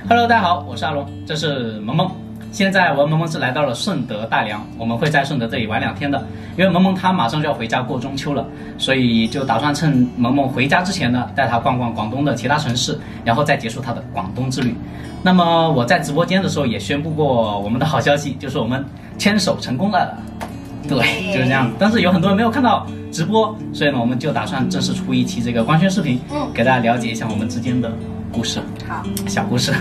Hello， 大家好，我是阿龙，这是萌萌。现在我和萌萌是来到了顺德大良，我们会在顺德这里玩2天的。因为萌萌她马上就要回家过中秋了，所以就打算趁萌萌回家之前呢，带她逛逛广东的其他城市，然后再结束她的广东之旅。那么我在直播间的时候也宣布过我们的好消息，就是我们牵手成功了。对，就是这样。但是有很多人没有看到直播，所以呢，我们就打算正式出一期这个官宣视频，给大家了解一下我们之间的故事，好，小故事。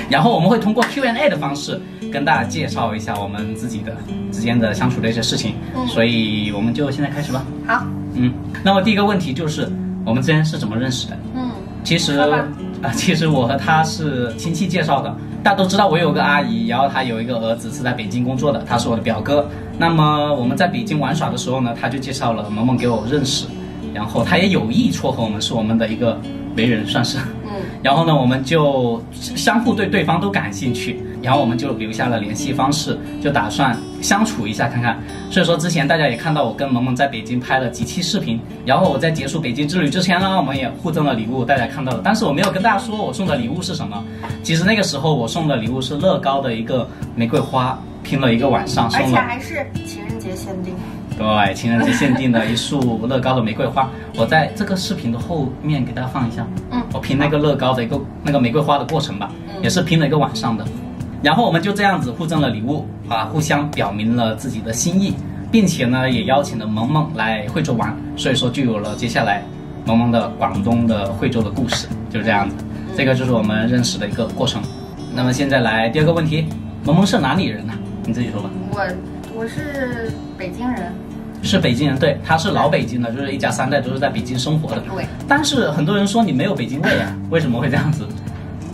然后我们会通过 Q&A 的方式跟大家介绍一下我们自己的之间的相处的一些事情。所以我们就现在开始吧。好，那么第一个问题就是我们之间是怎么认识的？其实我和他是亲戚介绍的。大家都知道我有个阿姨，然后她有一个儿子是在北京工作的，他是我的表哥。那么我们在北京玩耍的时候呢，他就介绍了萌萌给我认识，然后他也有意撮合我们，是我们的一个媒人算是。然后呢，我们就相互对对方都感兴趣，然后我们就留下了联系方式，就打算相处一下看看。所以说之前大家也看到我跟萌萌在北京拍了几期视频，然后我在结束北京之旅之前呢，我们也互赠了礼物，大家看到了。但是我没有跟大家说我送的礼物是什么。其实那个时候我送的礼物是乐高的一个玫瑰花，拼了一个晚上送了，而且还是情人节限定。对，情人节限定的一束乐高的玫瑰花，我在这个视频的后面给大家放一下。我拼那个乐高的那个玫瑰花的过程吧，也是拼了一个晚上的。然后我们就这样子互赠了礼物啊，互相表明了自己的心意，并且呢也邀请了萌萌来惠州玩，所以说就有了接下来萌萌的广东的惠州的故事，就是这样子。这个就是我们认识的一个过程。那么现在来第二个问题，萌萌是哪里人呢？你自己说吧。我是北京人。是北京人，对，他是老北京的，就是一家3代都是在北京生活的。对。但是很多人说你没有北京味啊，为什么会这样子？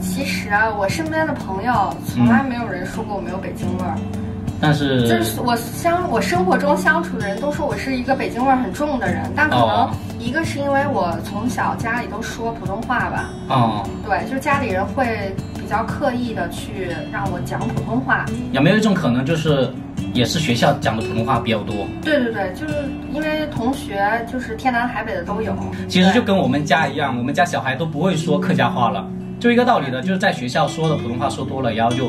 其实啊，我身边的朋友从来没有人说过我没有北京味儿。但是就是我生活中相处的人都说我是一个北京味儿很重的人，但可能一个是因为我从小家里都说普通话吧。对，就家里人会比较刻意的去让我讲普通话。有没有一种可能就是也是学校讲的普通话比较多？对，就是因为同学就是天南海北的都有。其实就跟我们家一样，我们家小孩都不会说客家话了，就一个道理的，就是在学校说的普通话说多了，然后就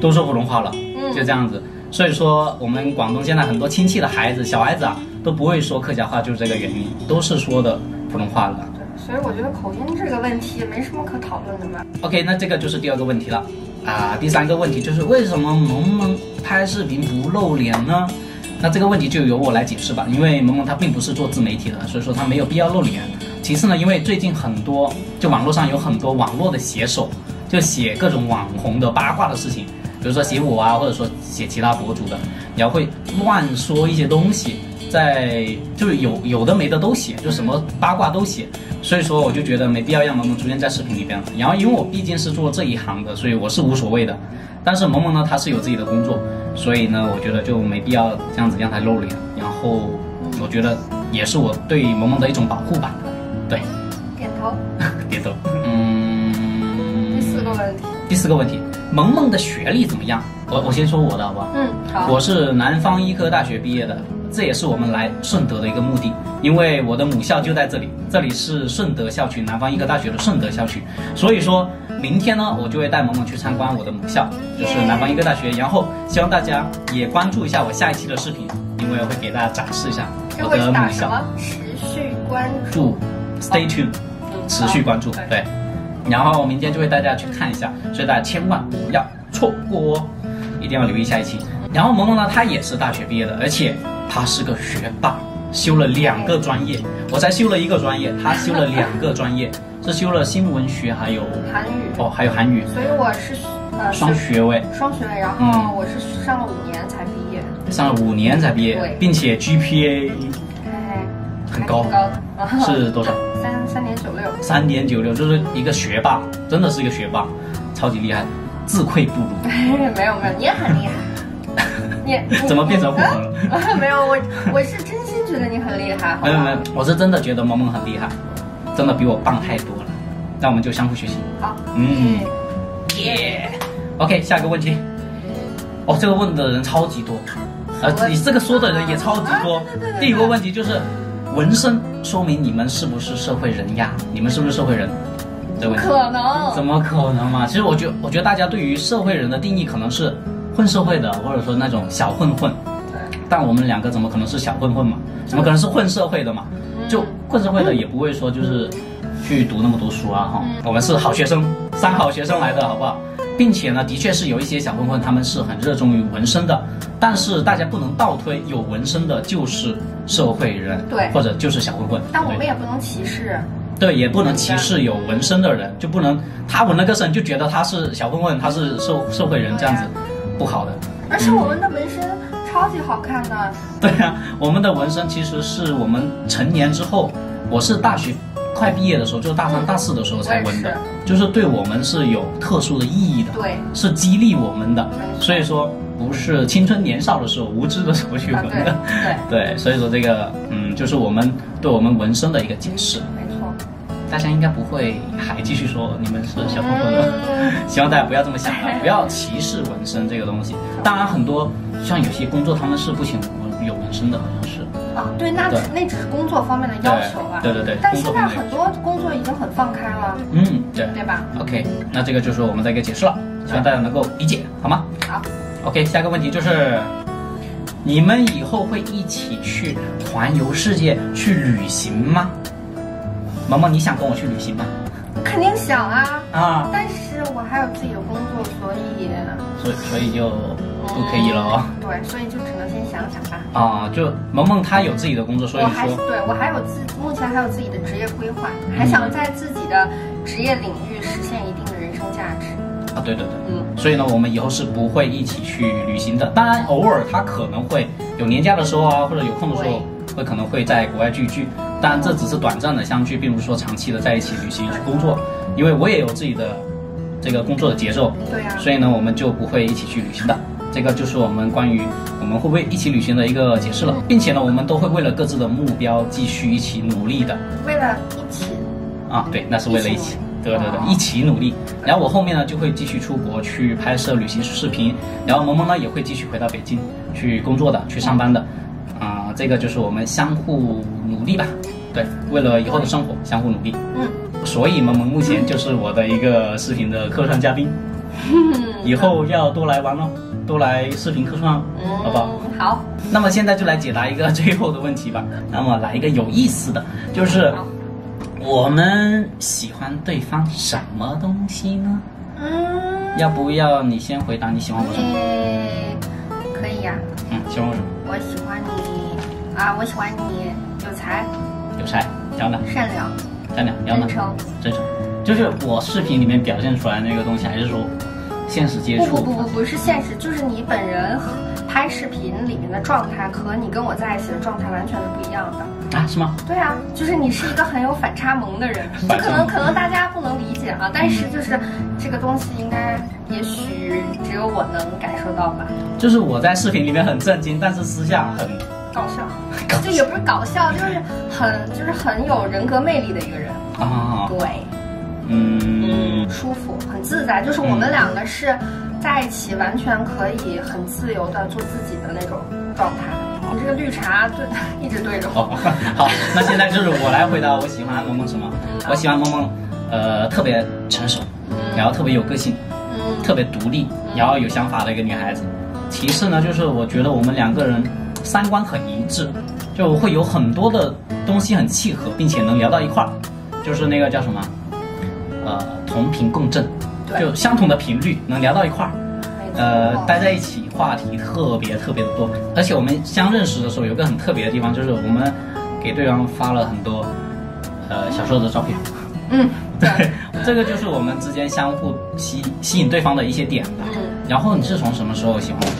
都说普通话了，就这样子。所以说我们广东现在很多亲戚的小孩子啊都不会说客家话，就是这个原因，都是说的普通话了。对，所以我觉得口音这个问题也没什么可讨论的吧。OK， 那这个就是第2个问题了。第3个问题就是为什么萌萌拍视频不露脸呢？那这个问题就由我来解释吧，因为萌萌她并不是做自媒体的，所以说她没有必要露脸。其次呢，因为最近很多就网络上有很多网络的写手，就写各种网红的八卦的事情，比如说写我啊，或者说写其他博主的，然后会乱说一些东西，就是有的没的都写，就什么八卦都写。所以说我就觉得没必要让萌萌出现在视频里边了。然后因为我毕竟是做这一行的，所以我是无所谓的。但是萌萌呢，她是有自己的工作，所以呢，我觉得就没必要这样子让她露脸。然后我觉得也是我对萌萌的一种保护吧。对，点头，点头。第4个问题，萌萌的学历怎么样？我先说我的好不好？好。我是南方医科大学毕业的。这也是我们来顺德的一个目的，因为我的母校就在这里，这里是顺德校区，南方医科大学的顺德校区。所以说明天呢，我就会带萌萌去参观我的母校，就是南方医科大学。然后希望大家也关注一下我下一期的视频，因为我会给大家展示一下我的母校。持续关注 ，Stay tuned， 持续关注，对。然后明天就会带大家去看一下，所以大家千万不要错过哦，一定要留意下一期。然后萌萌呢，她也是大学毕业的，而且他是个学霸，修了2个专业，我才修了1个专业，他修了2个专业，是修了新闻学还有韩语还有韩语，所以我是双学位，然后我是上了5年才毕业，上了5年才毕业，并且 GPA 很高，是多少？3.96，就是一个学霸，真的是一个学霸，超级厉害，自愧不如。没有，你也很厉害。你怎么变成互捧了？没有，我是真心觉得你很厉害。没有，我是真的觉得萌萌很厉害，真的比我棒太多了。那我们就相互学习。好。OK， 下一个问题。这个问的人超级多，你这个说的人也超级多。第1个问题就是，纹身说明你们是不是社会人呀？你们是不是社会人？这个问题。不可能？怎么可能嘛？其实我觉得大家对于社会人的定义可能是混社会的，或者说那种小混混。对。但我们两个怎么可能是小混混嘛？怎么可能是混社会的嘛？就混社会的也不会说就是去读那么多书啊哈。我们是好学生，3好学生来的好不好？并且呢，的确是有一些小混混，他们是很热衷于纹身的，但是大家不能倒推有纹身的就是社会人，对，或者就是小混混。但我们也不能歧视，对，也不能歧视有纹身的人，就不能他纹了个身就觉得他是小混混，他是社会人，这样子不好的。而且我们的纹身超级好看的。对啊，我们的纹身其实是我们成年之后，我是大学快毕业的时候，就是大3、大4的时候才纹的，就是对我们是有特殊的意义的，对，是激励我们的，所以说不是青春年少的时候、无知的时候去纹的，对，所以说这个就是我们对我们纹身的一个解释。没错，大家应该不会还继续说你们是小混混了，希望大家不要这么想了，不要歧视纹身这个东西。当然，很多像有些工作他们是不行有纹身的，好像是。啊，对，那只是工作方面的要求吧。对。但现在很多工作已经很放开了。对吧 ？OK， 那这个就是我们的一个解释了，希望大家能够理解，好吗？好。OK， 下一个问题就是，你们以后会一起去环游世界去旅行吗？萌萌，你想跟我去旅行吗？肯定想啊。啊。但是我还有自己的工作，所以就不可以了哦。对，所以就只能先想想吧。啊，就萌萌她有自己的工作，所以说我还有目前还有自己的职业规划，还想在自己的职业领域实现一定的人生价值。啊，对，所以呢，我们以后是不会一起去旅行的。当然，偶尔他可能会有年假的时候啊，或者有空的时候，可能会在国外聚一聚。当然，这只是短暂的相聚，并不是说长期的在一起旅行去工作。因为我也有自己的这个工作的节奏，对呀，所以呢，我们就不会一起去旅行的。这个就是我们关于我们会不会一起旅行的一个解释了，并且呢，我们都会为了各自的目标继续一起努力的。为了一起啊，对，那是为了一起。对，一起努力。然后我后面呢就会继续出国去拍摄旅行视频，然后萌萌呢也会继续回到北京去工作的，去上班的。这个就是我们相互努力吧。对，为了以后的生活相互努力。所以萌萌目前就是我的一个视频的客串嘉宾，以后要多来玩哦，多来视频客串哦，好不好？好。那么现在就来解答一个最后的问题吧。那么来一个有意思的，就是我们喜欢对方什么东西呢？要不要你先回答你喜欢我什么？可以呀。喜欢我什么？我喜欢你啊，我喜欢你有才，然后呢？善良，然后呢？真诚。就是我视频里面表现出来那个东西，还是说现实接触？不是现实，就是你本人拍视频里面的状态和你跟我在一起的状态完全是不一样的。啊，是吗？对啊，就是你是一个很有反差萌的人，就可能大家不能理解啊，但是就是这个东西应该也许只有我能感受到吧。就是我在视频里面很震惊，但是私下很搞笑，就也不是搞笑，就是很有人格魅力的一个人啊。对，舒服，很自在，就是我们两个是在一起完全可以很自由的做自己的那种状态。你这个绿茶一直对着我。好，那现在就是我来回答，我喜欢萌萌什么？我喜欢萌萌，特别成熟，然后特别有个性，特别独立，然后有想法的一个女孩子。其次呢，就是我觉得我们两个人三观很一致，就会有很多的东西很契合，并且能聊到一块儿，就是那个叫什么，同频共振，就相同的频率能聊到一块儿。待在一起话题特别的多，而且我们相认识的时候有个很特别的地方，就是我们给对方发了很多小时候的照片。对，这个就是我们之间相互吸引对方的一些点吧。然后你是从什么时候喜欢我的？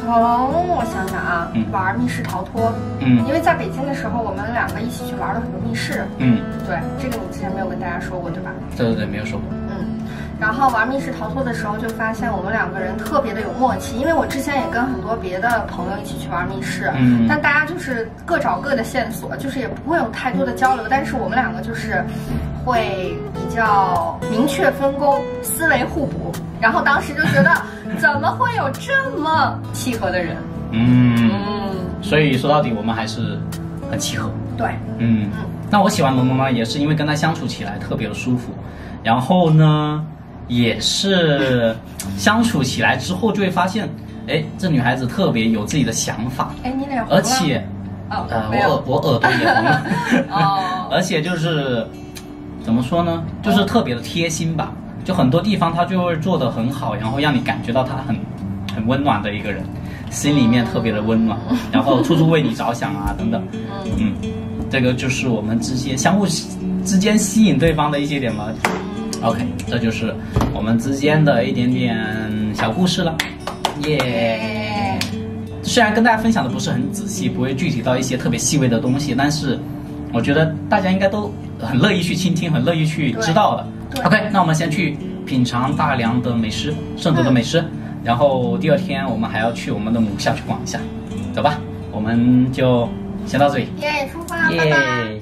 从我想想啊，玩密室逃脱。因为在北京的时候，我们两个一起去玩了很多密室。对，这个你之前没有跟大家说过对吧？对，没有说过。然后玩密室逃脱的时候，就发现我们两个人特别的有默契，因为我之前也跟很多别的朋友一起去玩密室，但大家就是各找各的线索，就是也不会有太多的交流，但是我们两个就是会比较明确分工，思维互补，然后当时就觉得怎么会有这么契合的人？所以说到底我们还是很契合。对，那我喜欢萌萌呢，也是因为跟她相处起来特别的舒服，然后呢，也是相处起来之后就会发现，哎，这女孩子特别有自己的想法。哎，你脸红了？而且，我耳朵也红了。哦。而且就是怎么说呢，就是特别的贴心吧。就很多地方她就会做得很好，然后让你感觉到她很温暖的一个人，心里面特别的温暖，然后处处为你着想啊等等。这个就是我们相互之间吸引对方的一些点嘛。OK， 这就是我们之间的一点点小故事了。耶！虽然跟大家分享的不是很仔细，不会具体到一些特别细微的东西，但是我觉得大家应该都很乐意去倾听，很乐意去知道的。OK， 那我们先去品尝大良的美食，顺德的美食，然后第二天我们还要去我们的母校去逛一下，走吧，我们就先到这里。耶，出发，拜拜。